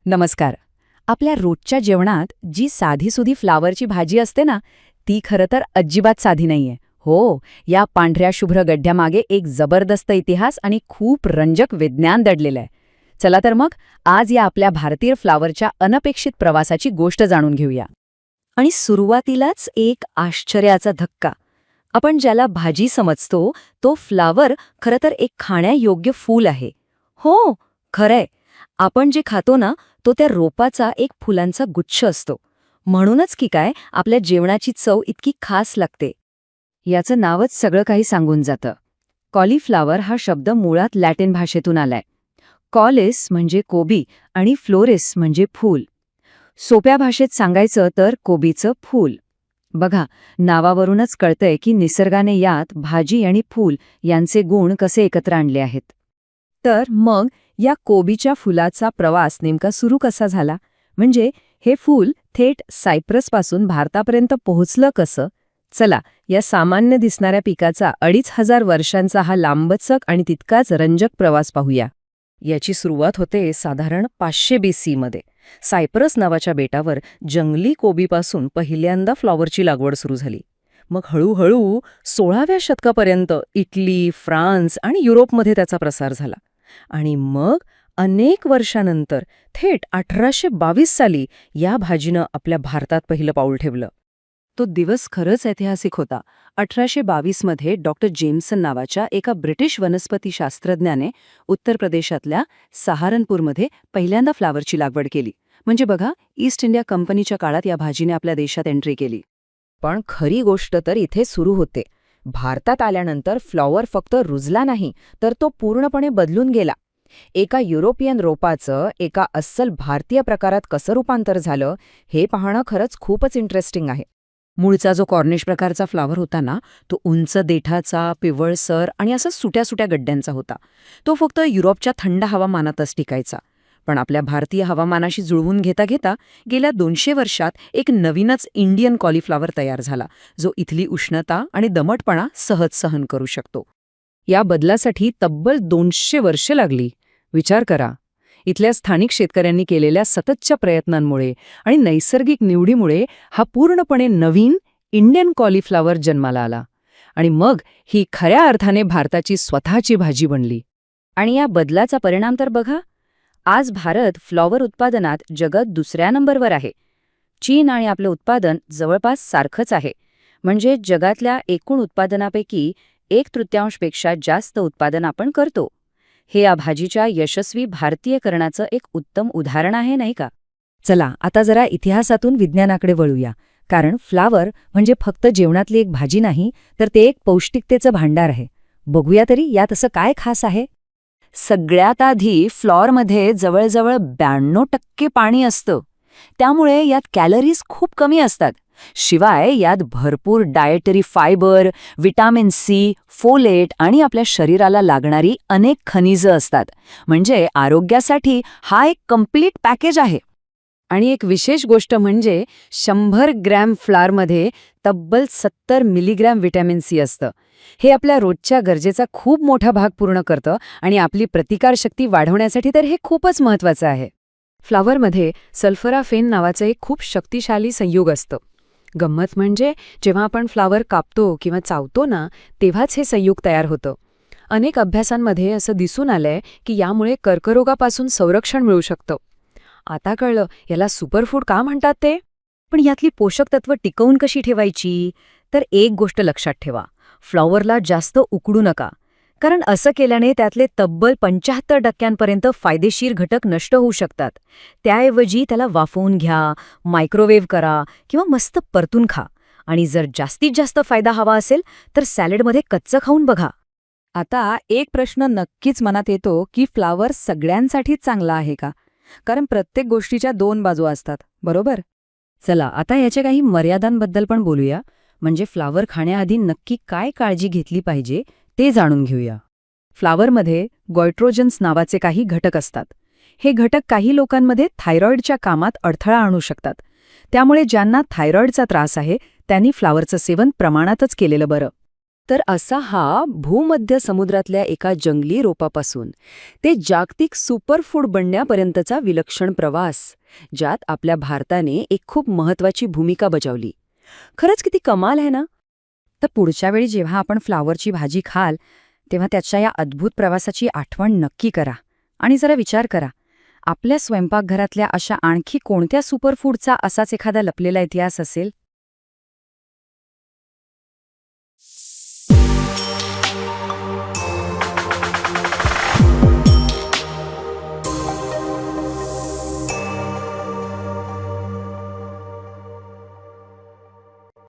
नमस्कार. आपल्या रोजच्या जेवणात जी साधीसुधी फ्लावरची भाजी असते ना, ती खरं तर अजिबात साधी नाहीये. हो, या पांढऱ्या शुभ्र गड्ड्यामागे एक जबरदस्त इतिहास आणि खूप रंजक विज्ञान दडलेलं आहे. चला तर मग आज या आपल्या भारतीय फ्लावरच्या अनपेक्षित प्रवासाची गोष्ट जाणून घेऊया. आणि सुरुवातीलाच एक आश्चर्याचा धक्का. आपण ज्याला भाजी समजतो तो फ्लावर खरं तर एक खाण्यायोग्य फूल आहे. हो, खरंय. आपण जे खातो ना तो त्या रोपाचा एक फुलांचा गुच्छ असतो. म्हणूनच की काय आपल्या जेवणाची चव इतकी खास लागते. याचं नावच सगळं काही सांगून जातं. कॉलीफ्लावर हा शब्द मुळात लॅटिन भाषेतून आलाय. कॉलिस म्हणजे कोबी आणि फ्लोरिस म्हणजे फूल. सोप्या भाषेत सांगायचं तर कोबीचं फूल. बघा, नावावरूनच कळतंय की निसर्गाने यात भाजी आणि फूल यांचे गुण कसे एकत्र आणले आहेत. तर मग या कोबीच्या फुलाचा प्रवास नेमका सुरू कसा झाला? म्हणजे हे फूल थेट सायप्रसपासून भारतापर्यंत पोहोचलं कसं? चला, या सामान्य दिसणाऱ्या पिकाचा 2500 वर्षांचा हा लांबचक आणि तितकाच रंजक प्रवास पाहूया. याची सुरुवात होते साधारण 500 BC मध्ये. सायप्रस नावाच्या बेटावर जंगली कोबीपासून पहिल्यांदा फ्लॉवरची लागवड सुरू झाली. मग हळूहळू 16व्या शतकापर्यंत इटली, फ्रान्स आणि युरोपमध्ये त्याचा प्रसार झाला. आणि मग अनेक वर्षानंतर थेट 1822 साली या भाजीनं आपल्या भारतात पहिलं पाऊल ठेवलं. तो दिवस खरंच ऐतिहासिक होता. 1822 मध्ये डॉक्टर जेम्सन नावाच्या एका ब्रिटिश वनस्पतीशास्त्रज्ञाने उत्तर प्रदेशातल्या सहारनपूरमध्ये पहिल्यांदा फ्लावरची लागवड केली. म्हणजे बघा, ईस्ट इंडिया कंपनीच्या काळात या भाजीने आपल्या देशात एंट्री केली. पण खरी गोष्ट तर इथे सुरू होते. भारतात आल्यानंतर फ्लॉवर फक्त रुजला नाही, तर तो पूर्णपणे बदलून गेला. एका युरोपियन रोपाचं एका अस्सल भारतीय प्रकारात कसं रूपांतर झालं हे पाहणं खरंच खूपच इंटरेस्टिंग आहे. मूळचा जो कॉर्निश प्रकारचा फ्लावर होता ना, तो उंच देठाचा, पिवळसर आणि असा सुट्या सुट्या गड्ड्यांचा होता. तो फक्त युरोपच्या थंड हवामानातच टिकायचा. पण आपल्या भारतीय हवामानाशी जुळवून घेता घेता गेल्या 200 वर्षात एक नवीनच इंडियन कॉलीफ्लावर तयार झाला, जो इथली उष्णता आणि दमटपणा सहज सहन करू शकतो. या बदलासाठी तब्बल 200 वर्षे लागली. विचार करा, इथल्या स्थानिक शेतकऱ्यांनी केलेल्या सततच्या प्रयत्नांमुळे आणि नैसर्गिक निवडीमुळे हा पूर्णपणे नवीन इंडियन कॉलीफ्लावर जन्माला आला. आणि मग ही खऱ्या अर्थाने भारताची स्वतःची भाजी बनली. आणि या बदलाचा परिणाम तर बघा, आज भारत फ्लॉवर उत्पादनात जगात दुसऱ्या नंबरवर आहे. चीन आणि आपलं उत्पादन जवळपास सारखंच आहे. म्हणजे जगातल्या एकूण उत्पादनापैकी 1/3पेक्षा जास्त उत्पादन आपण करतो. हे या भाजीच्या यशस्वी भारतीयकरणाचं एक उत्तम उदाहरण आहे, नाही का? चला, आता जरा इतिहासातून विज्ञानाकडे वळूया. कारण फ्लावर म्हणजे फक्त जेवणातली एक भाजी नाही, तर ते एक पौष्टिकतेचं भांडार आहे. बघूया तरी यात असं काय खास आहे. सगळ्यात आधी फ्लॉरमध्ये जवळजवळ 92% पाणी असतं. त्यामुळे यात कॅलरीज खूप कमी असतात. शिवाय यात भरपूर dietary fibre, vitamin C, folate आणि आपल्या शरीराला लागणारी अनेक खनिजं असतात. म्हणजे आरोग्यासाठी हा एक कम्प्लीट पॅकेज आहे. आणि एक विशेष गोष्ट म्हणजे 100 ग्रॅम फ्लॉरमध्ये तब्बल 70 मिलीग्रॅम विटॅमिन सी असतं. हे आपल्या रोजच्या गरजेचा खूप मोठा भाग पूर्ण करतं आणि आपली प्रतिकारशक्ती वाढवण्यासाठी तर हे खूपच महत्त्वाचं आहे. फ्लॉवरमध्ये सल्फराफेन नावाचं एक खूप शक्तिशाली संयुग असतं. गंमत म्हणजे जेव्हा आपण फ्लॉवर कापतो किंवा चावतो ना, तेव्हाच हे संयुग तयार होतं. अनेक अभ्यासांमध्ये असं दिसून आलंय की यामुळे कर्करोगापासून संरक्षण मिळू शकतं. आता कळलं याला सुपरफूड का म्हणतात ते. पण यातली पोषक तत्व टिकवून कशी ठेवायची? तर एक गोष्ट लक्षात ठेवा, फ्लॉवरला जास्त उकडू नका. कारण असं केल्याने त्यातले तब्बल 75% फायदेशीर घटक नष्ट होऊ शकतात. त्याऐवजी त्याला वाफवून घ्या, मायक्रोवेव्ह करा किंवा मस्त परतून खा. आणि जर जास्तीत जास्त फायदा हवा असेल तर सॅलडमध्ये कच्चं खाऊन बघा. आता एक प्रश्न नक्कीच मनात येतो की फ्लॉवर सगळ्यांसाठीच चांगला आहे का? कारण प्रत्येक गोष्टीच्या 2 बाजू असतात, बरोबर? चला, आता याच्या काही मर्यादांबद्दल पण बोलूया. म्हणजे फ्लॉवर खाण्याआधी नक्की काय काळजी घेतली पाहिजे ते जाणून घेऊया. फ्लॉवरमध्ये गॉयट्रोजन्स नावाचे काही घटक असतात. हे घटक काही लोकांमध्ये थायरॉइडच्या कामात अडथळा आणू शकतात. त्यामुळे ज्यांना थायरॉइडचा त्रास आहे त्यांनी फ्लॉवरचं सेवन प्रमाणातच केलेलं बरं. तर असा हा भूमध्य समुद्रातल्या एका जंगली रोपापासून ते जागतिक सुपरफूड बनण्यापर्यंतचा विलक्षण प्रवास, ज्यात आपल्या भारताने एक खूप महत्वाची भूमिका बजावली. खरंच किती कमाल आहे ना. तर पुढच्या वेळी जेव्हा आपण फ्लॉवरची भाजी खाल तेव्हा त्याच्या या अद्भुत प्रवासाची आठवण नक्की करा आणि जरा विचार करा, आपल्या स्वयंपाकघरातल्या अशा आणखी कोणत्या सुपरफूडचा असाच एखादा लपलेला इतिहास असेल.